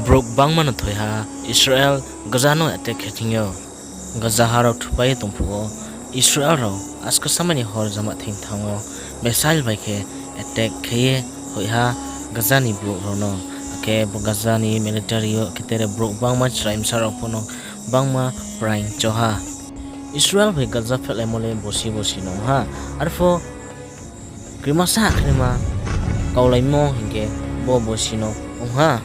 Brok bang mana thoiha Israel Gaza no attack hetingyo Gaza harau thupai tongphuo Israel ro aska samani hor jama thing thango missile bai ke attack kheye hoiha Gaza ni brok ro no ke Gaza ni military yo kitere brok bang ma chraim sarok pono bangma praing choha Israel bai Gaza phele mole bosi no ha arfo krimasa krima kaulaimo hinge bo bosi no ha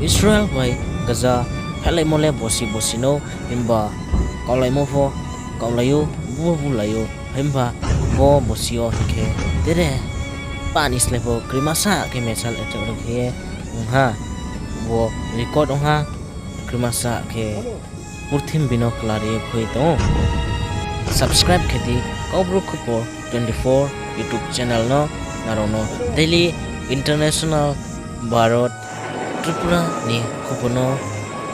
Israel bai Gaza phele mole bosi no himba kaulaimo pho kaulayo bu layo himba bo bosio hinge tere panis level krimasa ke mesal etok ke ha bo record ha krimasa ke Urthim binoklari khoi to subscribe kheti Kobru Khupor 24 YouTube channel no narono daily international Bharat Tripura ni khupono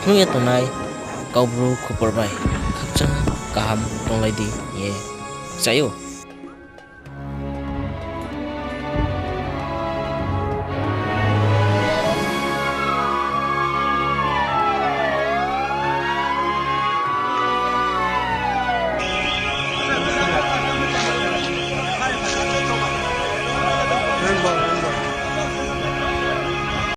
thuye tonai Kobru Khupor bai khachang kaham tonglai di ye sayo